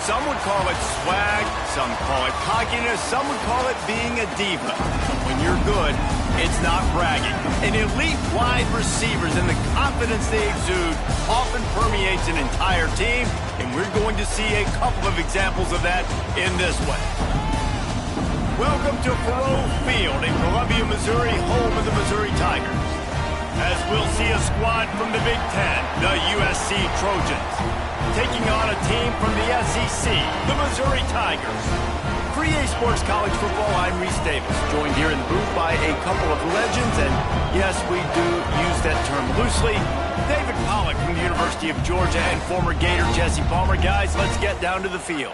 Some would call it swag, some call it cockiness, some would call it being a diva. But when you're good, it's not bragging. An elite wide receivers and the confidence they exude often permeates an entire team, and we're going to see a couple of examples of that in this one. Welcome to Faurot Field in Columbia, Missouri, home of the Missouri Tigers. As we'll see a squad from the Big Ten, the USC Trojans, taking on a team from the SEC, the Missouri Tigers. For EA Sports College Football, I'm Reese Davis, joined here in the booth by a couple of legends, and yes, we do use that term loosely. David Pollack from the University of Georgia and former Gator Jesse Palmer. Guys, let's get down to the field.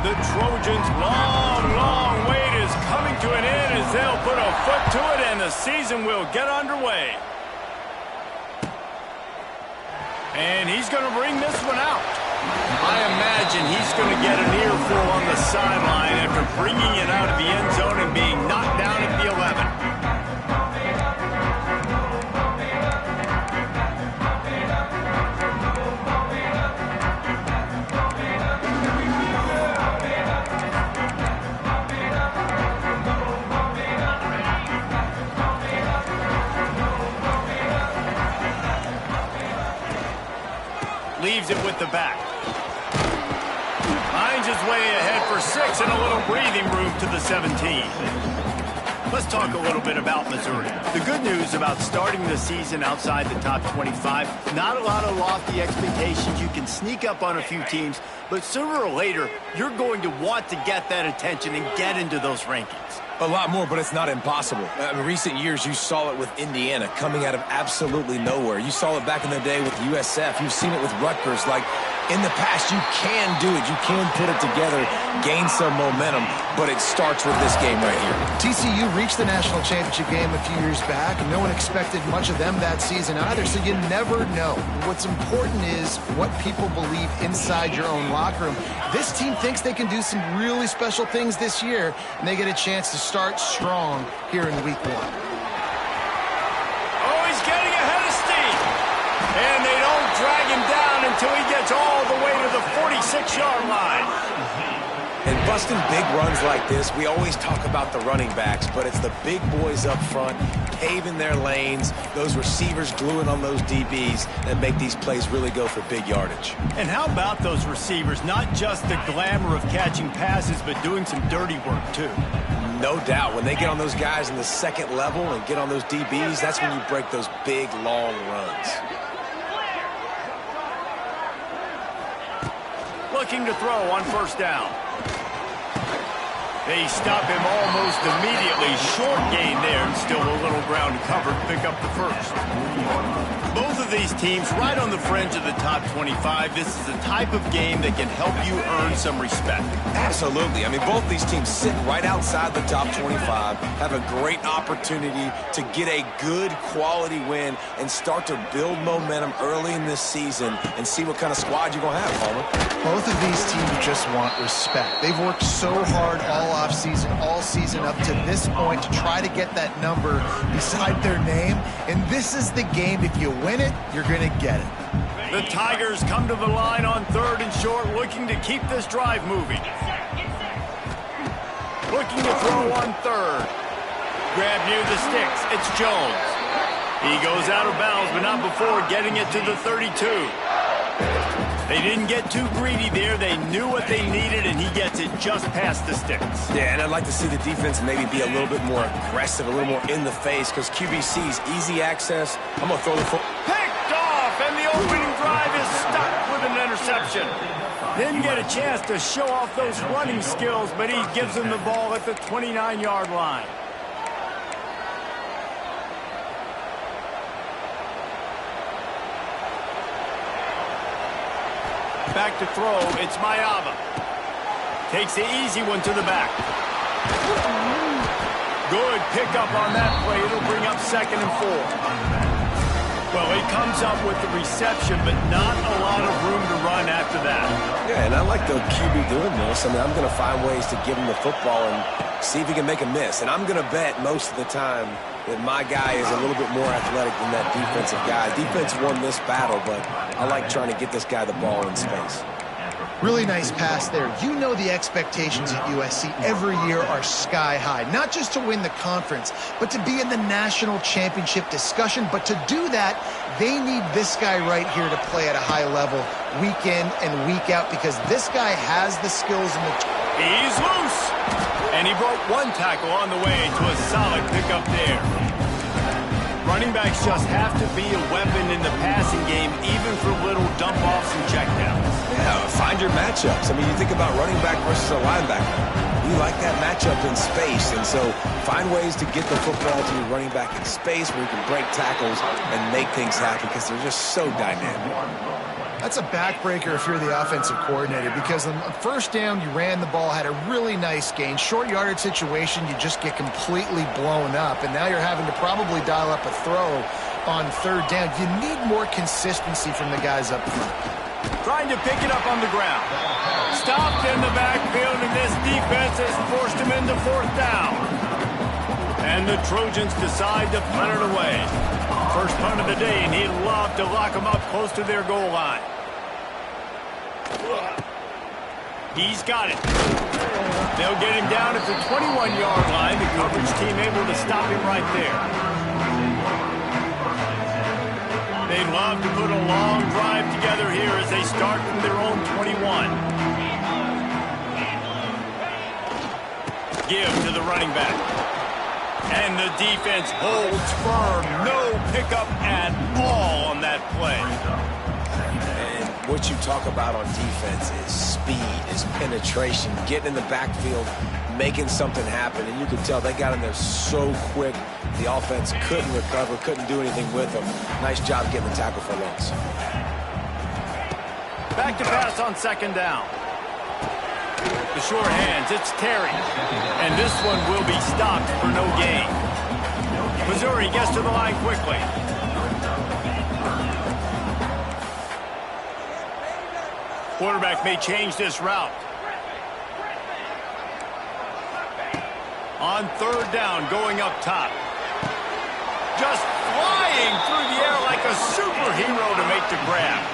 The Trojans' long wait is coming to an end as they'll put a foot to it and the season will get underway. And he's going to bring this one out. I imagine he's going to get an earful on the sideline after bringing it out of the end zone and being knocked down at the 11. Leaves it with the back. Finds his way ahead for 6 and a little breathing room to the 17. Let's talk a little bit about Missouri. The good news about starting the season outside the top 25, not a lot of lofty expectations. You can sneak up on a few teams, but sooner or later, you're going to want to get that attention and get into those rankings. A lot more, but it's not impossible. In recent years, you saw it with Indiana coming out of absolutely nowhere. You saw it back in the day with USF. You've seen it with Rutgers. Like, in the past, you can do it. You can put it together, gain some momentum, but it starts with this game right here. TCU reached the national championship game a few years back, and no one expected much of them that season either, so you never know. What's important is what people believe inside your own locker room. This team thinks they can do some really special things this year, and they get a chance to start strong here in week 1. Oh, he's getting ahead of steam. And they don't drag him down until he gets all the way to the 46-yard line. And busting big runs like this, we always talk about the running backs, but it's the big boys up front, paving their lanes, those receivers gluing on those DBs that make these plays really go for big yardage. And how about those receivers? Not just the glamour of catching passes, but doing some dirty work, too. No doubt. When they get on those guys in the second level and get on those DBs, that's when you break those big, long runs. Looking to throw on first down. They stop him almost immediately. Short gain there, and still a little ground covered. Pick up the first. Both of these teams right on the fringe of the top 25. This is the type of game that can help you earn some respect. Absolutely. I mean, both these teams sit right outside the top 25, have a great opportunity to get a good quality win and start to build momentum early in this season and see what kind of squad you're going to have, Palmer. Both of these teams just want respect. They've worked so hard all offseason, all season up to this point to try to get that number beside their name. And this is the game. If you win it, you're going to get it. The Tigers come to the line on 3rd and short, looking to keep this drive moving. Looking to throw on 3rd. Grab near the sticks. It's Jones. He goes out of bounds, but not before getting it to the 32. They didn't get too greedy there. They knew what they needed, and he gets it just past the sticks. Yeah, and I'd like to see the defense maybe be a little bit more aggressive, a little more in the face, because QBC's easy access. I'm going to throw the football. Picked off, and the opening drive is stuck with an interception. Didn't get a chance to show off those running skills, but he gives him the ball at the 29-yard line. Back to throw, it's Mayava. Takes the easy one to the back. Good pickup on that play. It'll bring up 2nd and 4. Well, He comes up with the reception, but not a lot of room to run after that. Yeah, and I like the QB doing this. I mean, I'm going to find ways to give him the football and see if he can make a miss. And I'm going to bet most of the time that my guy is a little bit more athletic than that defensive guy. Defense won this battle, but I like trying to get this guy the ball in space. Really nice pass there. You know the expectations at USC every year are sky high. Not just to win the conference, but to be in the national championship discussion. But to do that, they need this guy right here to play at a high level week in and week out, because this guy has the skills and the... He's loose! And he broke one tackle on the way to a solid pickup there. Running backs just have to be a weapon in the passing game, even for little dump-offs and checkdowns. Yeah, find your matchups. I mean, you think about running back versus a linebacker. We like that matchup in space, and so find ways to get the football to your running back in space where you can break tackles and make things happen, because they're just so dynamic. That's a backbreaker if you're the offensive coordinator, because on first down, you ran the ball, had a really nice gain. Short yardage situation, you just get completely blown up, and now you're having to probably dial up a throw on third down. You need more consistency from the guys up front. Trying to pick it up on the ground. Stopped in the backfield, and this defense has forced him into fourth down. And the Trojans decide to punt it away. First punt of the day, and he'd love to lock them up close to their goal line. He's got it. They'll get him down at the 21-yard line. The coverage team able to stop him right there. They'd love to put a long drive together here as they start from their own 21. Give to the running back. And the defense holds firm. No pickup at all on that play. And what you talk about on defense is speed, is penetration, getting in the backfield, making something happen. And you can tell they got in there so quick. The offense couldn't recover, couldn't do anything with them. Nice job getting the tackle for loss. Back to pass on second down. The short hands, it's Terry. And this one will be stopped for no gain. Missouri gets to the line quickly. Quarterback may change this route. On third down, going up top. Just flying through the air like a superhero to make the grab.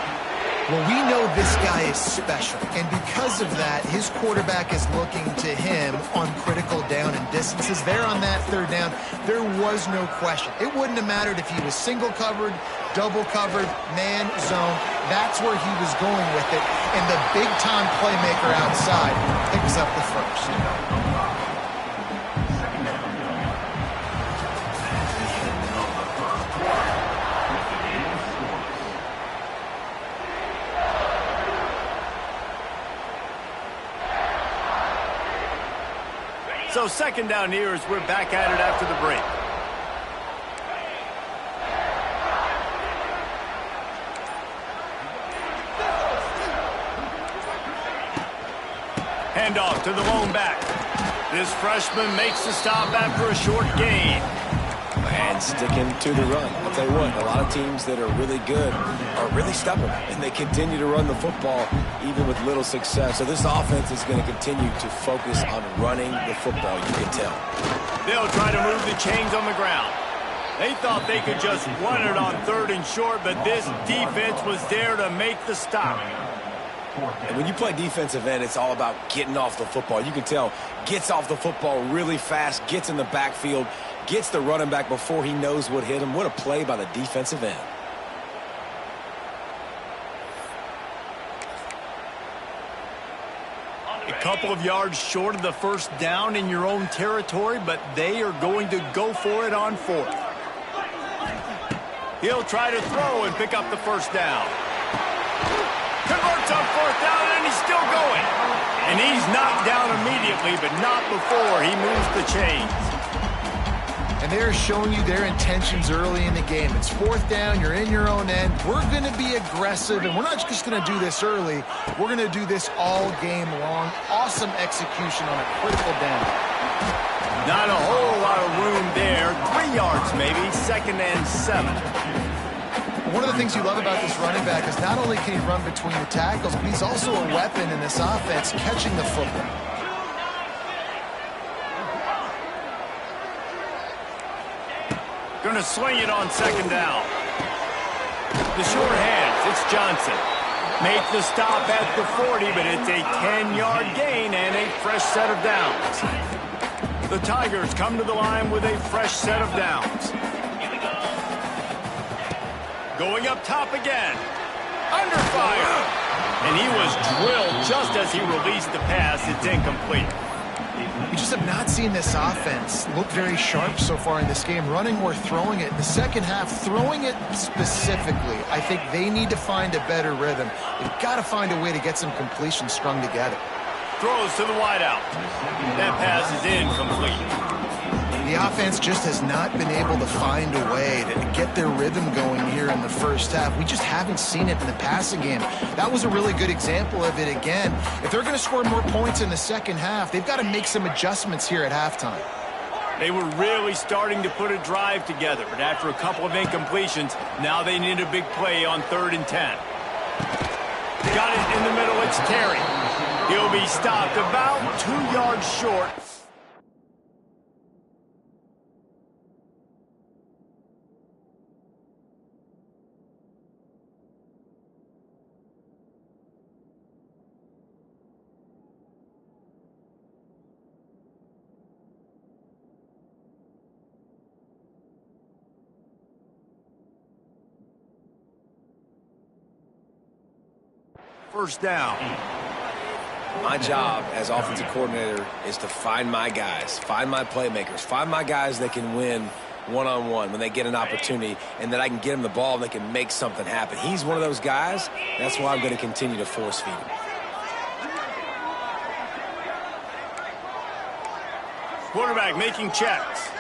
Well, we know this guy is special, and because of that, his quarterback is looking to him on critical down and distances. There on that third down, there was no question. It wouldn't have mattered if he was single covered, double covered, man, zone. That's where he was going with it, and the big-time playmaker outside picks up the first. So second down here as we're back at it after the break. Handoff to the lone back. This freshman makes the stop after a short gain. And sticking to the run. I'll tell you what, a lot of teams that are really good are really stubborn, and they continue to run the football even with little success. So this offense is going to continue to focus on running the football, you can tell. They'll try to move the chains on the ground. They thought they could just run it on third and short, but this defense was there to make the stop. And when you play defensive end, it's all about getting off the football. You can tell, gets off the football really fast, gets in the backfield, gets the running back before he knows what hit him. What a play by the defensive end. A couple of yards short of the first down in your own territory, but they are going to go for it on fourth. He'll try to throw and pick up the first down. Converts on fourth down, and he's still going. And he's knocked down immediately, but not before he moves the chains. And they're showing you their intentions early in the game. It's fourth down, you're in your own end. We're going to be aggressive, and we're not just going to do this early. We're going to do this all game long. Awesome execution on a critical down. Not a whole lot of room there. 3 yards maybe, second and 7. One of the things you love about this running back is not only can he run between the tackles, but he's also a weapon in this offense catching the football. Going to swing it on second down. The short hands, it's Johnson. Make the stop at the 40, but it's a 10-yard gain and a fresh set of downs. The Tigers come to the line with a fresh set of downs. Going up top again. Under fire. And he was drilled just as he released the pass. It's incomplete. We just have not seen this offense look very sharp so far in this game, running or throwing it. In the second half, throwing it specifically, I think they need to find a better rhythm. They've got to find a way to get some completion strung together. Throws to the wideout. That pass is incomplete. The offense just has not been able to find a way to get their rhythm going here in the first half. We just haven't seen it in the passing game. That was a really good example of it again. If they're going to score more points in the second half, they've got to make some adjustments here at halftime. They were really starting to put a drive together, but after a couple of incompletions, now they need a big play on 3rd and 10. Got it in the middle, it's Terry. He'll be stopped about 2 yards short. First down. My job as offensive coordinator is to find my guys, find my playmakers, find my guys that can win one-on-one when they get an opportunity, and that I can get them the ball and they can make something happen. He's one of those guys. That's why I'm going to continue to force feed him. Quarterback making checks.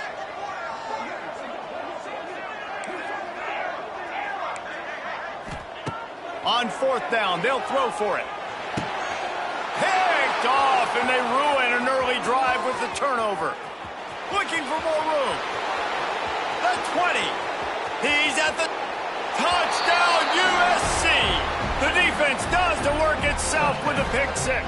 On 4th down, they'll throw for it. Picked off, and they ruin an early drive with the turnover. Looking for more room. The 20. He's at the touchdown, USC. The defense does the work itself with a pick 6.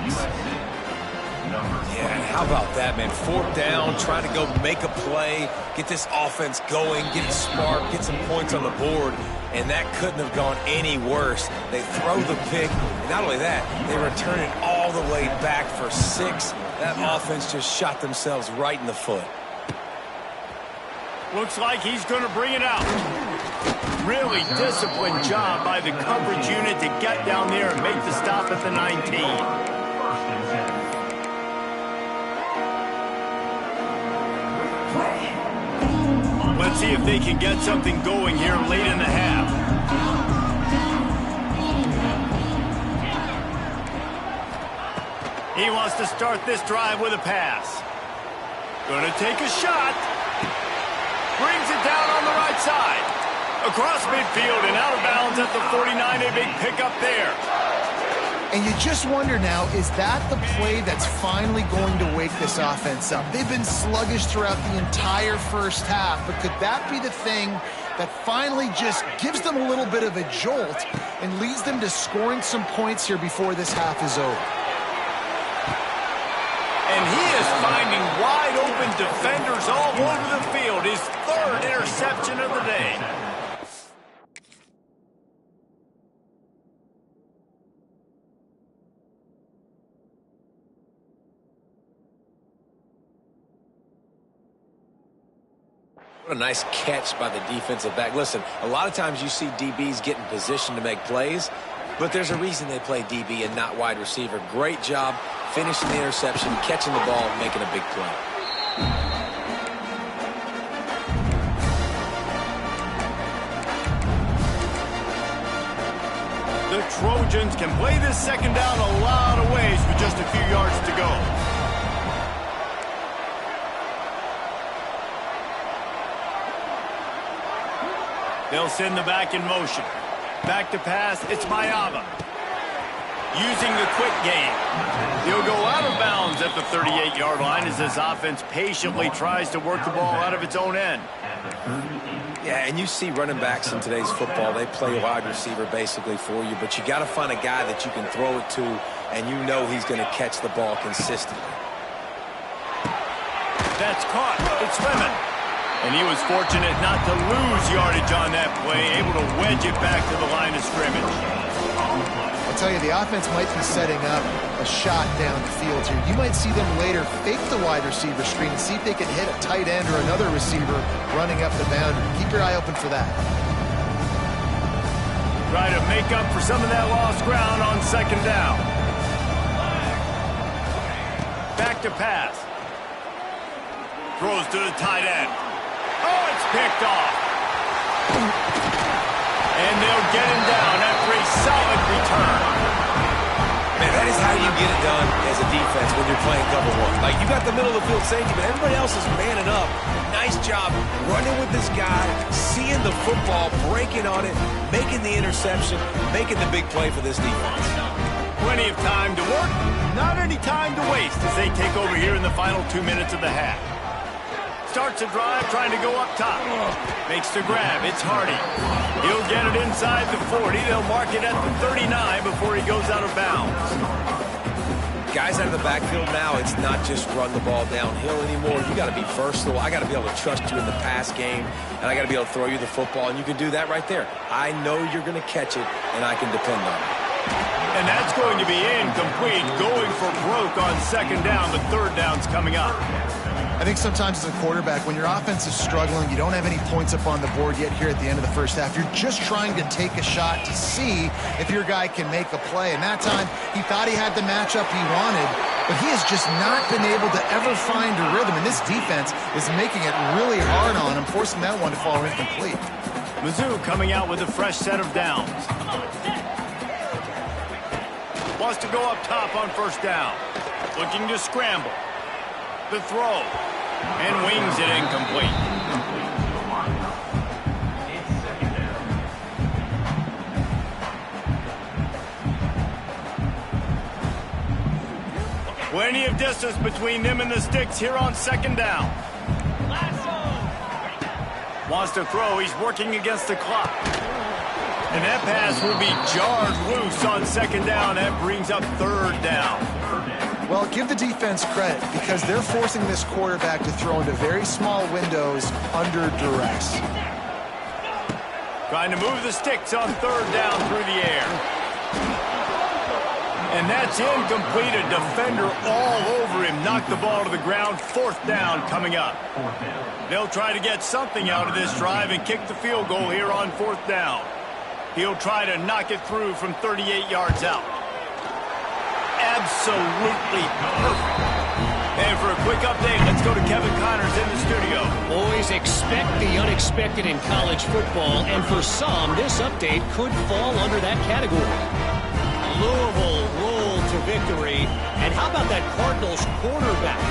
Yeah, and how about that, man? 4th down, trying to go make a play, get this offense going, get it spark, get some points on the board, and that couldn't have gone any worse. They throw the pick, and not only that, they return it all the way back for 6. That offense just shot themselves right in the foot. Looks like he's going to bring it out. Really disciplined job by the coverage unit to get down there and make the stop at the 19. Let's see if they can get something going here late in the half. He wants to start this drive with a pass. Gonna take a shot. Brings it down on the right side. Across midfield and out of bounds at the 49. A big pickup there. And you just wonder now, is that the play that's finally going to wake this offense up? They've been sluggish throughout the entire first half, but could that be the thing that finally just gives them a little bit of a jolt and leads them to scoring some points here before this half is over? And he is finding wide open defenders all over the field. His 3rd interception of the day. What a nice catch by the defensive back. Listen, a lot of times you see DBs get in position to make plays, but there's a reason they play DB and not wide receiver. Great job finishing the interception, catching the ball, and making a big play. The Trojans can play this second down a lot of ways with just a few yards to go. They'll send the back in motion. Back to pass, it's Mayava. using the quick game. He'll go out of bounds at the 38-yard line as this offense patiently tries to work the ball out of its own end. Yeah, and you see running backs in today's football, they play wide receiver basically for you, but you got to find a guy that you can throw it to, and you know he's going to catch the ball consistently. That's caught. It's Lemon. And he was fortunate not to lose yardage on that play, able to wedge it back to the line of scrimmage. I'll tell you, the offense might be setting up a shot down the field here. You might see them later fake the wide receiver screen and see if they can hit a tight end or another receiver running up the boundary. Keep your eye open for that. Try to make up for some of that lost ground on second down. Back to pass. Throws to the tight end. Oh, it's picked off. And they'll get him down after a solid return. Man, that is how you get it done as a defense when you're playing cover one. Like, you got the middle of the field safety, but everybody else is manning up. Nice job running with this guy, seeing the football, breaking on it, making the interception, making the big play for this defense. Plenty of time to work, not any time to waste as they take over here in the final 2 minutes of the half. Starts a drive trying to go up top. Makes the grab. It's Hardy. He'll get it inside the 40. They'll mark it at the 39 before he goes out of bounds. Guys out of the backfield now, it's not just run the ball downhill anymore. You got to be versatile. I got to be able to trust you in the pass game, and I got to be able to throw you the football, and you can do that right there. I know you're going to catch it, and I can depend on it. And that's going to be incomplete, going for broke on second down, but third down's coming up. I think sometimes as a quarterback, when your offense is struggling, you don't have any points up on the board yet here at the end of the first half. You're just trying to take a shot to see if your guy can make a play. And that time, he thought he had the matchup he wanted, but he has just not been able to ever find a rhythm. And this defense is making it really hard on him, forcing that one to fall incomplete. Mizzou coming out with a fresh set of downs. Wants to go up top on first down. Looking to scramble. The throw. And wings it incomplete. Plenty of distance between them and the sticks here on second down. Wants to throw. He's working against the clock. And that pass will be jarred loose on second down. That brings up third down. Well, give the defense credit because they're forcing this quarterback to throw into very small windows under duress. Trying to move the sticks on third down through the air. And that's incomplete. A defender all over him. Knocked the ball to the ground. Fourth down coming up. They'll try to get something out of this drive and kick the field goal here on fourth down. He'll try to knock it through from 38 yards out. Absolutely perfect. And for a quick update, let's go to Kevin Connors in the studio. Boys, expect the unexpected in college football, and for some, this update could fall under that category. Louisville roll to victory, and how about that Cardinals quarterback?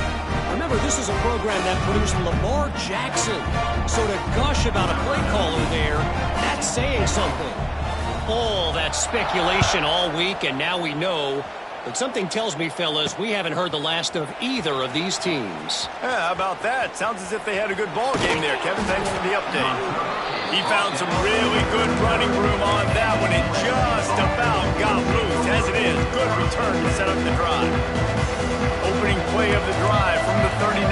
Remember, this is a program that produced Lamar Jackson, so to gush about a play caller there, that's saying something. All that speculation all week, and now we know. But something tells me, fellas, we haven't heard the last of either of these teams. Yeah, how about that? Sounds as if they had a good ball game there, Kevin. Thanks for the update. He found some really good running room on that one. It just about got loose. As it is, good return to set up the drive. Opening play of the drive from the 39.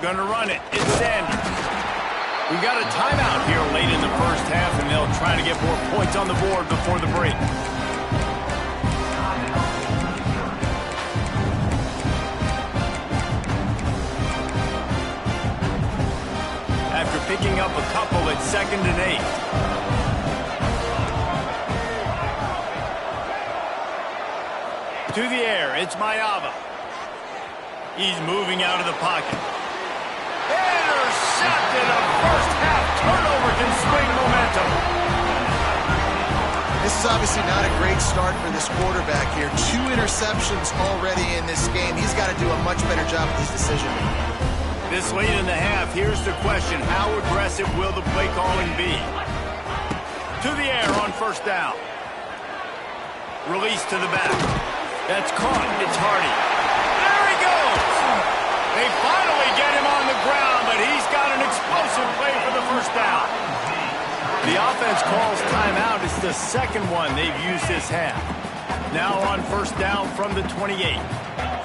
Gonna run it. It's Sanders. We got a timeout here late in the first half, and they'll try to get more points on the board before the break. After picking up a couple at 2nd and 8. To the air, it's Mayava. He's moving out of the pocket. Intercepted, a first half turnover can swing momentum. This is obviously not a great start for this quarterback here. 2 interceptions already in this game. He's got to do a much better job with his decision making. This late in the half, here's the question. How aggressive will the play calling be? To the air on first down. Release to the back. That's caught. It's Hardy. There he goes. They finally get him on the ground, but he's got an explosive play for the first down. The offense calls timeout. It's the second one they've used this half. Now on first down from the 28.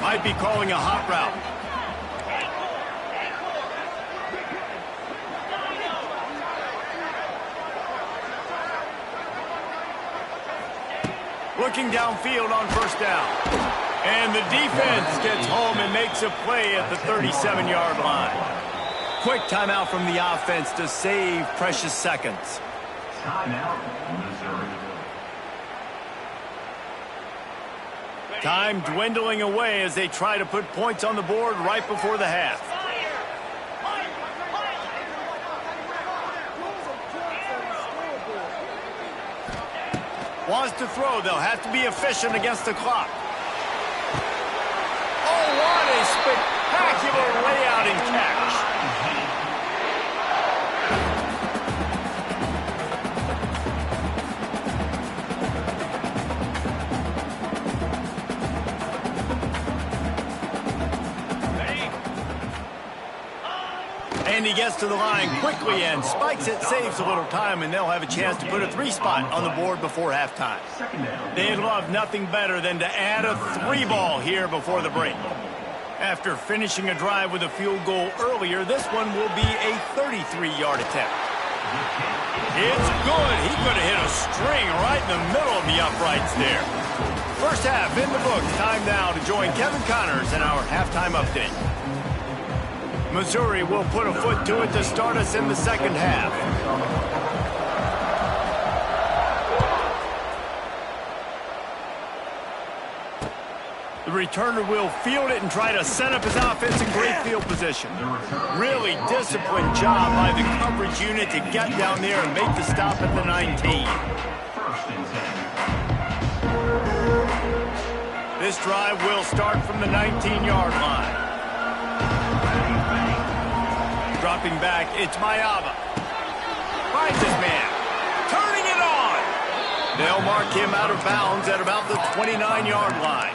Might be calling a hot route. Looking downfield on first down. And the defense gets home and makes a play at the 37-yard line. Quick timeout from the offense to save precious seconds. Timeout, Missouri. Time dwindling away as they try to put points on the board right before the half. Wants to throw. They'll have to be efficient against the clock. Oh, what a spectacular layout and catch. And he gets to the line quickly and spikes it, saves a little time, and they'll have a chance to put a 3-spot on the board before halftime. They'd love nothing better than to add a 3-ball here before the break. After finishing a drive with a field goal earlier, this one will be a 33-yard attempt. It's good. He could have hit a string right in the middle of the uprights there. First half in the books. Time now to join Kevin Connors in our halftime update. Missouri will put a foot to it to start us in the second half. The returner will field it and try to set up his offense in great field position. Really disciplined job by the coverage unit to get down there and make the stop at the 19. This drive will start from the 19-yard line. Dropping back, it's Mayava. Finds his man. Turning it on. They'll mark him out of bounds at about the 29-yard line.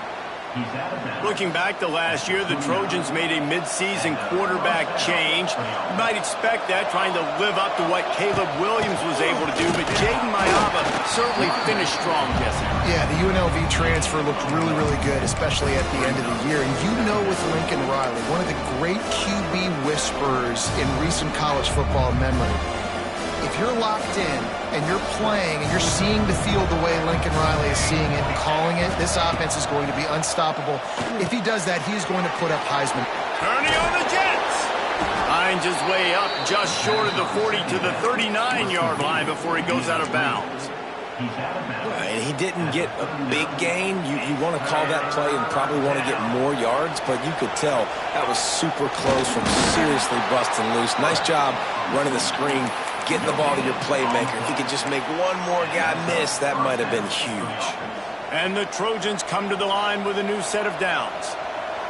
Looking back to last year, the Trojans made a midseason quarterback change. You might expect that, trying to live up to what Caleb Williams was able to do, but Jaden Mayava certainly finished strong, Jesse. Yeah, the UNLV transfer looked really, really good, especially at the end of the year. And you know, with Lincoln Riley, one of the great QB whisperers in recent college football memory, if you're locked in and you're playing and you're seeing the field the way Lincoln Riley is seeing it and calling it, this offense is going to be unstoppable. If he does that, he's going to put up Heisman. Turning on the Jets. Finds his way up just short of the 40 to the 39-yard line before he goes out of bounds. He didn't get a big gain. You want to call that play and probably want to get more yards, but you could tell that was super close from seriously busting loose. Nice job running the screen, getting the ball to your playmaker. If he could just make one more guy miss, that might have been huge. And the Trojans come to the line with a new set of downs.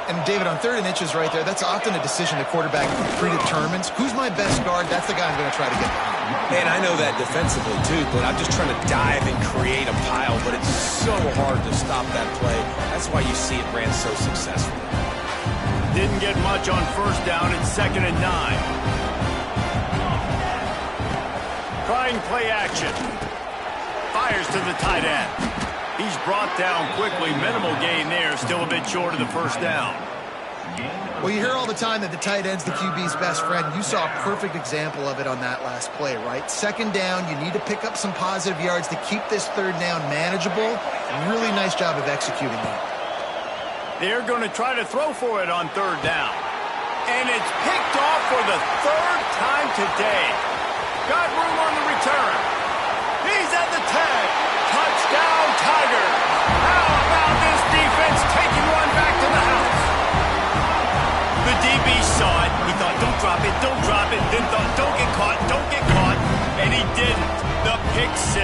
And, David, on 3rd and inches right there, that's often a decision the quarterback predetermines. Who's my best guard? That's the guy I'm going to try to get behind. And I know that defensively, too, but I'm just trying to dive and create a pile, but it's so hard to stop that play. That's why you see it ran so successfully. Didn't get much on first down. It's 2nd and 9. Trying play action. Fires to the tight end. He's brought down quickly. Minimal gain there. Still a bit short of the first down. Well, you hear all the time that the tight end's the QB's best friend. You saw a perfect example of it on that last play, right? 2nd down, you need to pick up some positive yards to keep this 3rd down manageable. Really nice job of executing that. They're going to try to throw for it on 3rd down. And it's picked off for the 3rd time today. Got room on the return. He's at the 10. Touchdown, Tigers. How about this defense taking one back to the house? The DB saw it. He thought, don't drop it, don't drop it. Then thought, don't get caught, don't get caught. And he didn't. The pick 6.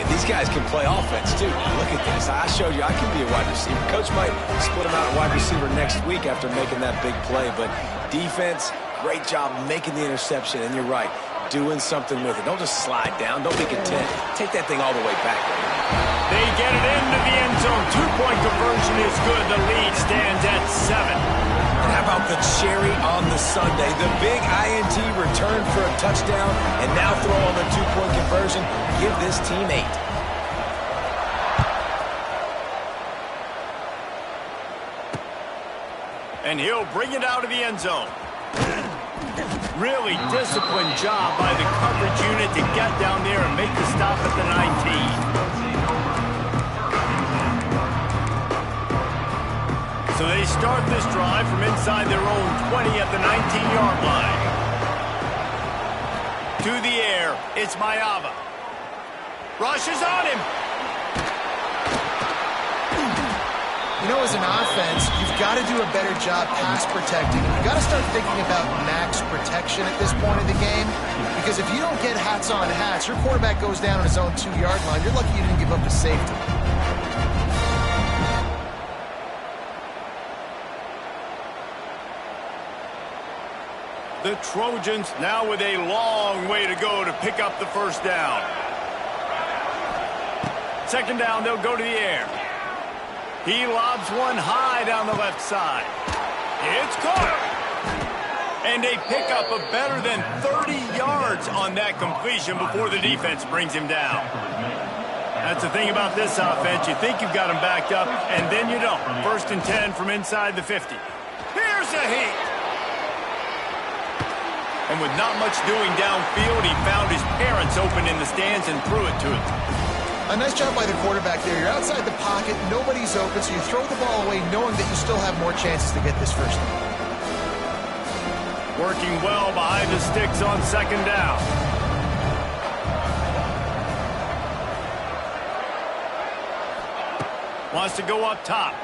These guys can play offense, too. Look at this. I showed you I can be a wide receiver. Coach might split him out at wide receiver next week after making that big play. But defense, great job making the interception. And you're right, doing something with it. Don't just slide down. Don't be content. Take that thing all the way back. They get it into the end zone. Two-point conversion is good. The lead stands at 7. And how about the cherry on the sundae? The big INT return for a touchdown, and now throw on the two-point conversion. Give this team 8. And he'll bring it out of the end zone. Really disciplined job by the coverage unit to get down there and make the stop at the 19. So they start this drive from inside their own 20 at the 19-yard line. To the air, it's Mayava. Rushes on him. You know, as an offense, you've got to do a better job pass protecting. You've got to start thinking about max protection at this point of the game. Because if you don't get hats on hats, your quarterback goes down on his own 2-yard line. You're lucky you didn't give up a safety. The Trojans now with a long way to go to pick up the first down. Second down, they'll go to the air. He lobs one high down the left side. It's caught. And a pickup of better than 30 yards on that completion before the defense brings him down. That's the thing about this offense. You think you've got him backed up, and then you don't. 1st and 10 from inside the 50. Here's a heat. And with not much doing downfield, he found his parents open in the stands and threw it to him. A nice job by the quarterback there. You're outside the pocket, nobody's open, so you throw the ball away knowing that you still have more chances to get this first down. Working well behind the sticks on second down. Wants to go up top.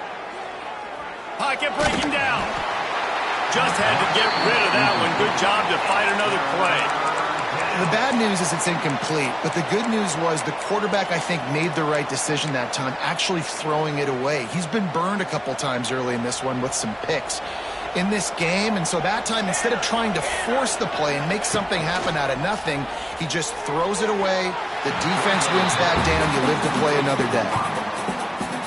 Pocket breaking down. Just had to get rid of that one. Good job to fight another play. The bad news is it's incomplete, but the good news was the quarterback, I think, made the right decision that time, actually throwing it away. He's been burned a couple times early in this one with some picks in this game, and so that time, instead of trying to force the play and make something happen out of nothing, he just throws it away. The defense wins that down. You live to play another day.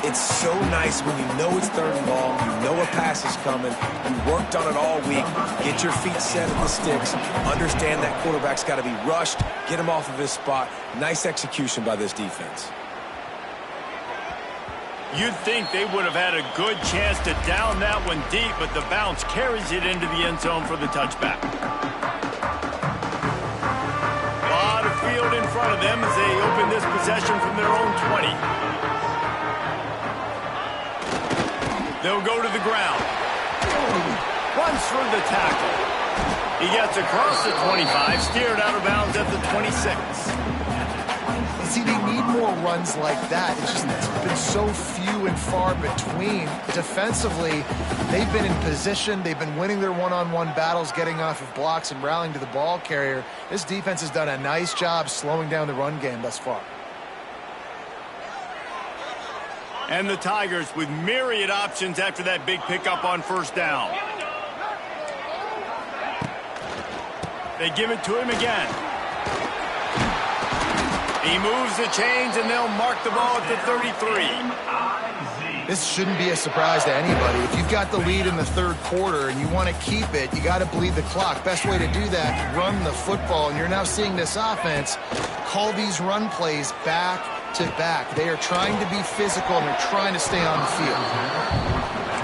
It's so nice when you know it's 3rd and long, you know a pass is coming, you worked on it all week, get your feet set at the sticks, understand that quarterback's got to be rushed, get him off of his spot. Nice execution by this defense. You'd think they would have had a good chance to down that one deep, but the bounce carries it into the end zone for the touchback. A lot of field in front of them as they open this possession from their own 20. They'll go to the ground. Runs through the tackle. He gets across the 25, steered out of bounds at the 26. See, they need more runs like that. It's just it's been so few and far between. Defensively, they've been in position. They've been winning their one-on-one battles, getting off of blocks and rallying to the ball carrier. This defense has done a nice job slowing down the run game thus far. And the Tigers with myriad options after that big pickup on first down. They give it to him again. He moves the chains, and they'll mark the ball at the 33. This shouldn't be a surprise to anybody. If you've got the lead in the 3rd quarter and you want to keep it, you got to bleed the clock. Best way to do that, run the football. And you're now seeing this offense call these run plays back to back. They are trying to be physical, and they're trying to stay on the field.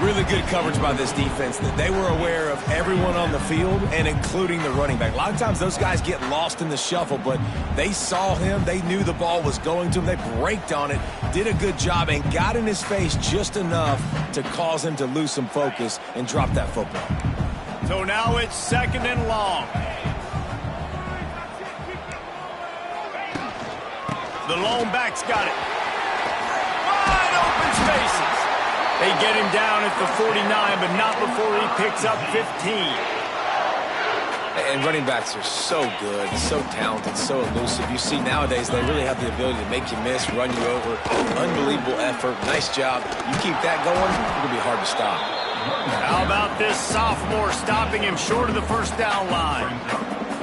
Really good coverage by this defense. That they were aware of everyone on the field, and including the running back. A lot of times those guys get lost in the shuffle, but they saw him. They knew the ball was going to him. They braked on it, did a good job, and got in his face just enough to cause him to lose some focus and drop that football. So now it's 2nd and long. The lone back's got it. Wide open spaces. They get him down at the 49, but not before he picks up 15. And running backs are so good, so talented, so elusive. You see nowadays they really have the ability to make you miss, run you over. Unbelievable effort. Nice job. You keep that going, it's going to be hard to stop. How about this sophomore stopping him short of the first down line?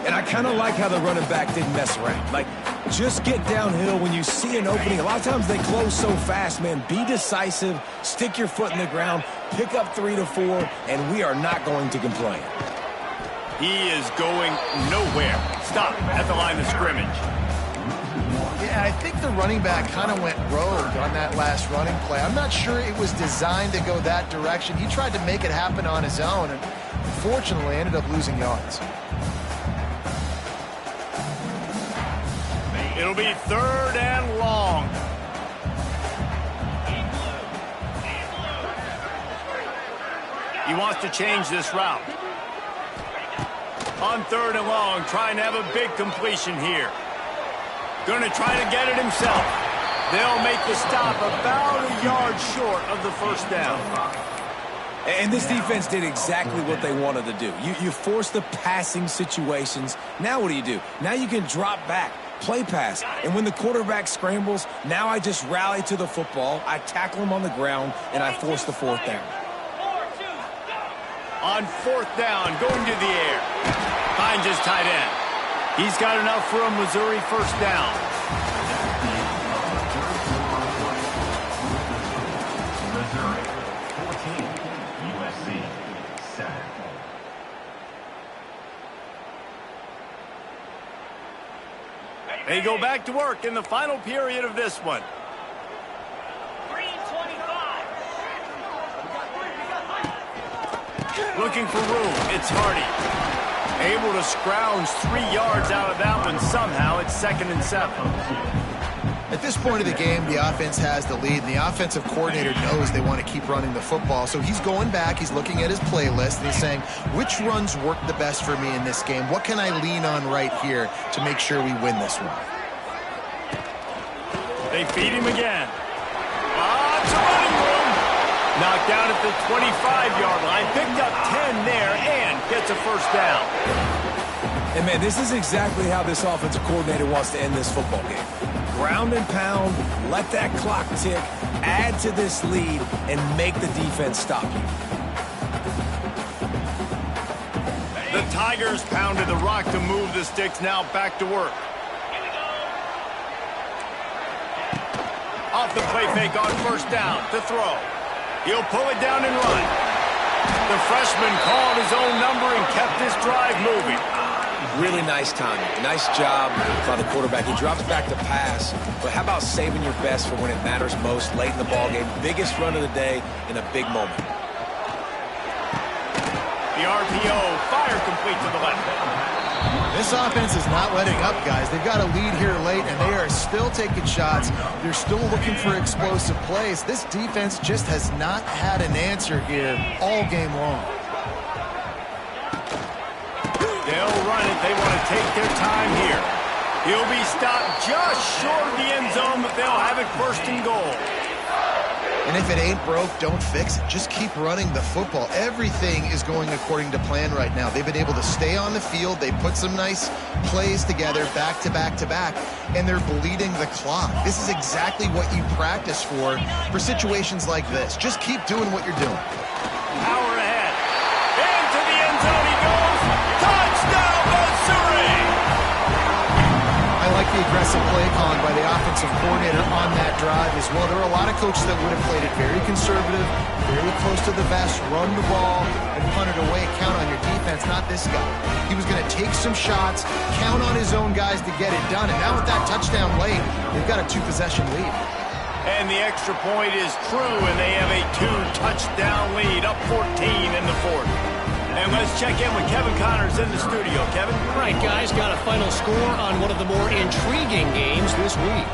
And I kind of like how the running back didn't mess around. Like, just get downhill when you see an opening. A lot of times they close so fast, man. Be decisive, stick your foot in the ground, pick up 3 to 4, and we are not going to complain. He is going nowhere. Stop at the line of scrimmage. Yeah, I think the running back kind of went rogue on that last running play. I'm not sure it was designed to go that direction. He tried to make it happen on his own, and unfortunately ended up losing yards. It'll be 3rd and long. He wants to change this route. On 3rd and long, trying to have a big completion here. Going to try to get it himself. They'll make the stop about a yard short of the first down. And this defense did exactly what they wanted to do. You force the passing situations. Now what do? Now you can drop back, play pass. And when the quarterback scrambles, now I just rally to the football. I tackle him on the ground, and I force the 4th down. On 4th down, going to the air. Finds his tight end. He's got enough for a Missouri first down. Missouri 14, USC 7. They go back to work in the final period of this one. Looking for room. It's Hardy. Able to scrounge 3 yards out of that one somehow. It's 2nd and 7. At this point of the game, the offense has the lead, and the offensive coordinator knows they want to keep running the football. So he's going back, he's looking at his playlist, and he's saying, which runs work the best for me in this game? What can I lean on right here to make sure we win this one? They feed him again. It's a running room. Knocked down at the 25-yard line. Picked up 10 there and gets a first down. And, man, this is exactly how this offensive coordinator wants to end this football game. Ground and pound, let that clock tick, add to this lead, and make the defense stop you. The Tigers pounded the rock to move the sticks. Now back to work. Off the play fake on first down to throw. He'll pull it down and run. The freshman called his own number and kept this drive moving. Really nice timing. Nice job by the quarterback. He drops back to pass, but how about saving your best for when it matters most late in the ballgame? Biggest run of the day in a big moment. The RPO, fire complete to the left. This offense is not letting up, guys. They've got a lead here late, and they are still taking shots. They're still looking for explosive plays. This defense just has not had an answer here all game long. They'll run it. They want to take their time here. He'll be stopped just short of the end zone, but they'll have it 1st and goal. And if it ain't broke, don't fix it. Just keep running the football. Everything is going according to plan right now. They've been able to stay on the field. They put some nice plays together back to back to back, and they're bleeding the clock. This is exactly what you practice for situations like this. Just keep doing what you're doing. Power ahead. Into the end zone he goes. Touchdown, Missouri! I like the aggressive play calling by the offensive coordinator on that drive as well. There are a lot of coaches that would have played it very conservative, very close to the vest, run the ball, and punt it away. Count on your defense, not this guy. He was going to take some shots, count on his own guys to get it done, and now with that touchdown late, they've got a 2-possession lead. And the extra point is true, and they have a 2-touchdown lead, up 14 in the 4th. And let's check in with Kevin Connors in the studio. Kevin? All right, guys, got a final score on one of the more intriguing games this week.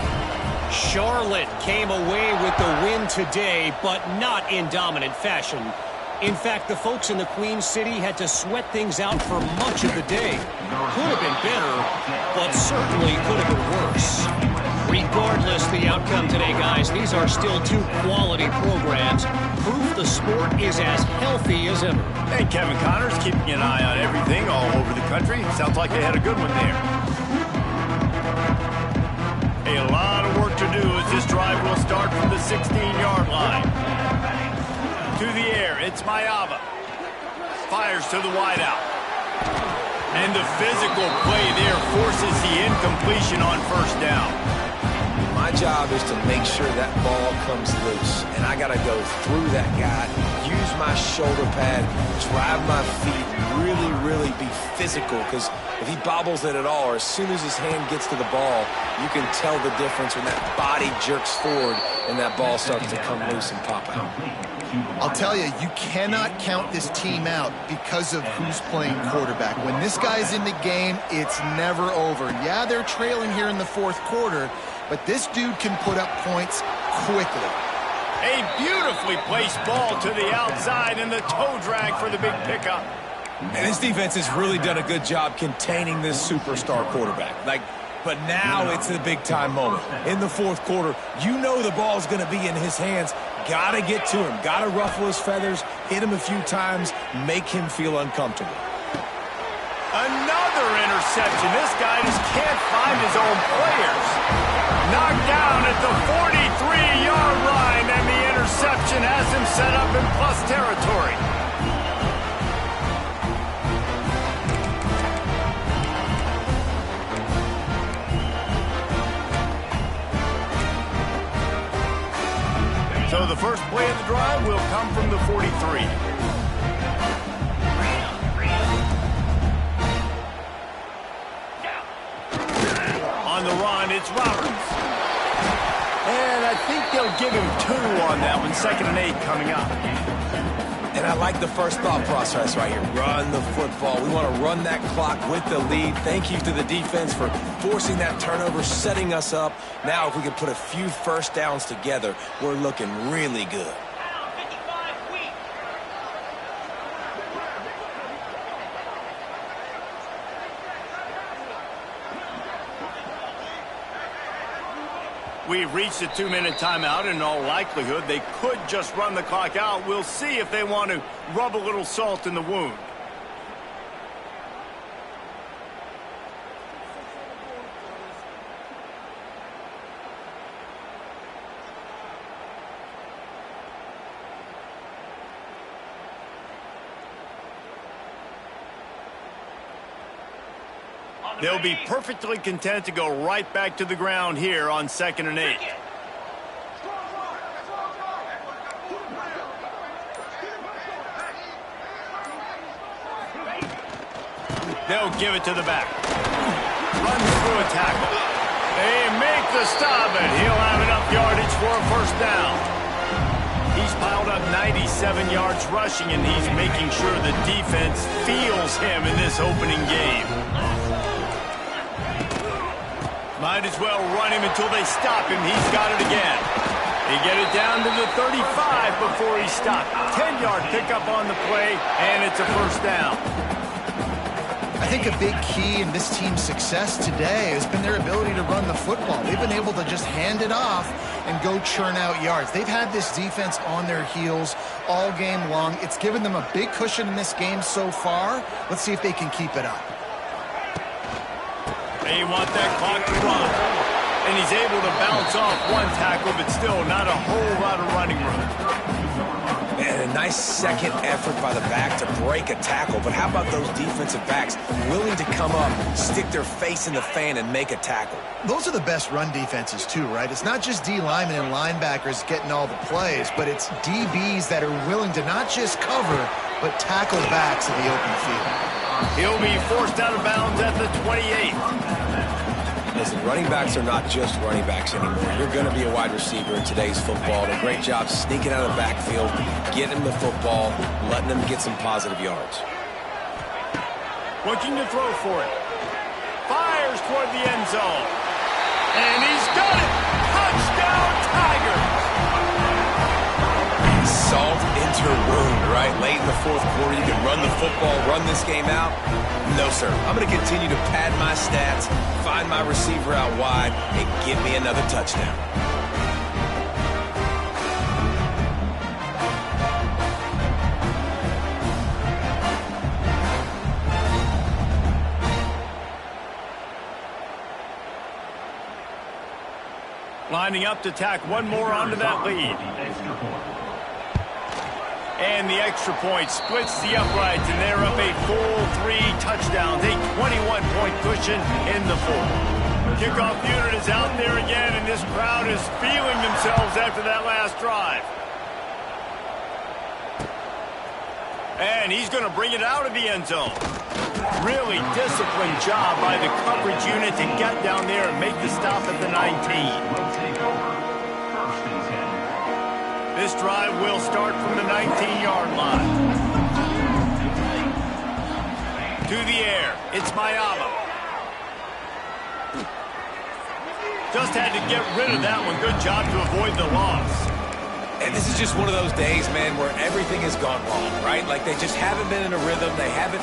Charlotte came away with the win today, but not in dominant fashion. In fact, the folks in the Queen City had to sweat things out for much of the day. Could have been better, but certainly could have been worse. Regardless the outcome today, guys, these are still two quality programs. Proof the sport is as healthy as ever. Hey, Kevin Connors keeping an eye on everything all over the country. Sounds like they had a good one there. A lot of work to do as this drive will start from the 16-yard line. To the air, it's Mayava. Fires to the wideout. And the physical play there forces the incompletion on first down. My job is to make sure that ball comes loose, and I got to go through that guy, use my shoulder pad, drive my feet, really be physical, because if he bobbles it at all, or as soon as his hand gets to the ball, you can tell the difference when that body jerks forward and that ball starts to come loose and pop out. I'll tell you, you cannot count this team out because of who's playing quarterback. When this guy's in the game, it's never over. Yeah, they're trailing here in the fourth quarter, but this dude can put up points quickly. A beautifully placed ball to the outside and the toe drag for the big pickup. And this defense has really done a good job containing this superstar quarterback. But now it's the big-time moment. In the fourth quarter, you know the ball's going to be in his hands. Got to get to him. Got to ruffle his feathers, hit him a few times, make him feel uncomfortable. Another interception. This guy just can't find his own players. Knocked down at the 43-yard line, and the interception has him set up in plus territory. So the first play of the drive will come from the 43. On the run, it's Roberts. And I think they'll give him 2 on that one. 2nd and 8 coming up. And I like the first thought process right here. Run the football. We want to run that clock with the lead. Thank you to the defense for forcing that turnover, setting us up. Now if we can put a few first downs together, we're looking really good. We've reached a 2-minute timeout. In all likelihood, they could just run the clock out. We'll see if they want to rub a little salt in the wound. They'll be perfectly content to go right back to the ground here on 2nd and 8. They'll give it to the back. Runs through a tackle. They make the stop, and he'll have enough yardage for a first down. He's piled up 97 yards rushing, and he's making sure the defense feels him in this opening game. Might as well run him until they stop him. He's got it again. They get it down to the 35 before he stopped. 10-yard pickup on the play, and it's a first down. I think a big key in this team's success today has been their ability to run the football. They've been able to just hand it off and go churn out yards. They've had this defense on their heels all game long. It's given them a big cushion in this game so far. Let's see if they can keep it up. They want that clock to run. And he's able to bounce off one tackle, but still not a whole lot of running room. And a nice second effort by the back to break a tackle. But how about those defensive backs willing to come up, stick their face in the fan, and make a tackle? Those are the best run defenses, too, right? It's not just D linemen and linebackers getting all the plays, but it's DBs that are willing to not just cover, but tackle backs in the open field. He'll be forced out of bounds at the 28. Listen, running backs are not just running backs anymore. You're going to be a wide receiver in today's football. A great job sneaking out of the backfield, getting him the football, letting him get some positive yards. Looking to throw for it. Fires toward the end zone. And he's got it! Touchdown, Tigers! Salt into your wound, right? Late in the fourth quarter, you can run the football, run this game out. No, sir. I'm going to continue to pad my stats, find my receiver out wide, and give me another touchdown. Lining up to tack one more onto that lead. And the extra point splits the uprights, and they're up a full 3 touchdowns, a 21-point cushion in the fourth. Kickoff unit is out there again, and this crowd is feeling themselves after that last drive. And he's going to bring it out of the end zone. Really disciplined job by the coverage unit to get down there and make the stop at the 19. This drive will start from the 19-yard line. To the air, it's Mayama. Just had to get rid of that one. Good job to avoid the loss. And this is just one of those days, man, where everything has gone wrong, right? Like they just haven't been in a rhythm. They haven't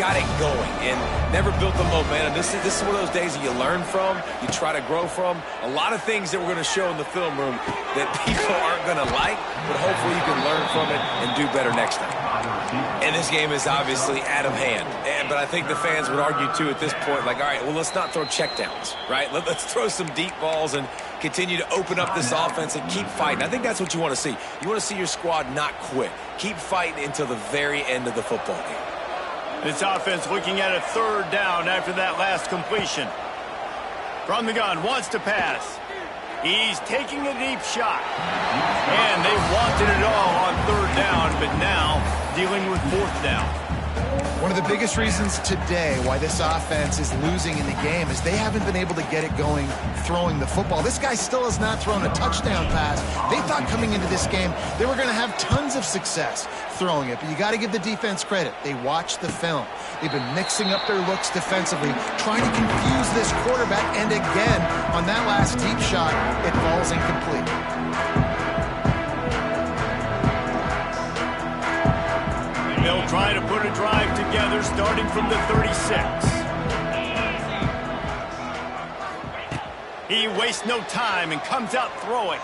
got it going and never built the momentum. This is one of those days that you learn from, you try to grow from. A lot of things that we're going to show in the film room that people aren't going to like, but hopefully you can learn from it and do better next time. And this game is obviously out of hand. But I think the fans would argue, too, at this point, like, all right, well, let's not throw checkdowns, right? Let's throw some deep balls and continue to open up this offense and keep fighting. I think that's what you want to see. You want to see your squad not quit. Keep fighting until the very end of the football game. This offense looking at a third down after that last completion. From the gun, wants to pass. He's taking a deep shot. And they wanted it all on third down, but now dealing with fourth down. One of the biggest reasons today why this offense is losing in the game is they haven't been able to get it going throwing the football. This guy still has not thrown a touchdown pass. They thought coming into this game they were going to have tons of success throwing it, but you got to give the defense credit. They watched the film. They've been mixing up their looks defensively, trying to confuse this quarterback, and again, on that last deep shot, it falls incomplete. They'll try to put a drive together starting from the 36. He wastes no time and comes out throwing.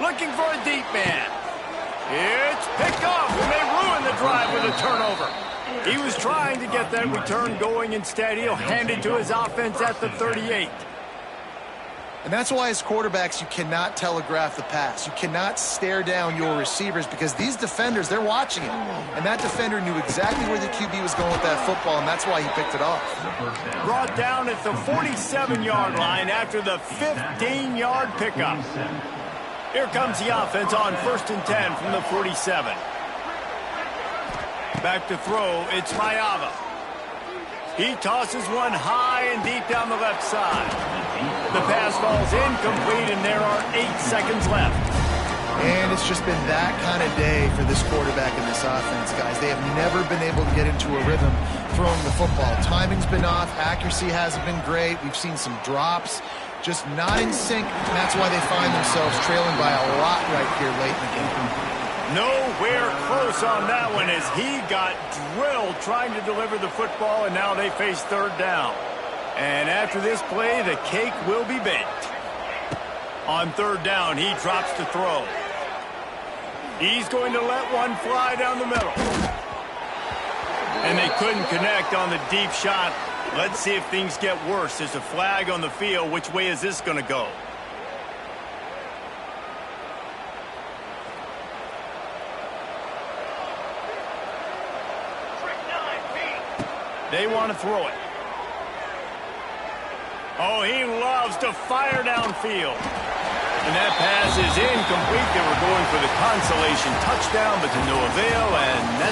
Looking for a deep man. It's picked off, and they ruin the drive with a turnover. He was trying to get that return going. Instead, he'll hand it to his offense at the 38. And that's why as quarterbacks, you cannot telegraph the pass. You cannot stare down your receivers because these defenders, they're watching it. And that defender knew exactly where the QB was going with that football, and that's why he picked it off. Brought down at the 47-yard line after the 15-yard pickup. Here comes the offense on 1st and 10 from the 47. Back to throw, it's Mayava. He tosses one high and deep down the left side. The pass falls incomplete, and there are 8 seconds left. And it's just been that kind of day for this quarterback and this offense, guys. They have never been able to get into a rhythm throwing the football. Timing's been off. Accuracy hasn't been great. We've seen some drops. Just not in sync, and that's why they find themselves trailing by a lot right here late in the game. Nowhere close on that one as he got drilled trying to deliver the football, and now they face third down. And after this play, the cake will be baked. On third down, he drops to throw. He's going to let one fly down the middle. And they couldn't connect on the deep shot. Let's see if things get worse. There's a flag on the field. Which way is this going to go? They want to throw it. Oh, he loves to fire downfield. And that pass is incomplete. They were going for the consolation touchdown, but to no avail, and that's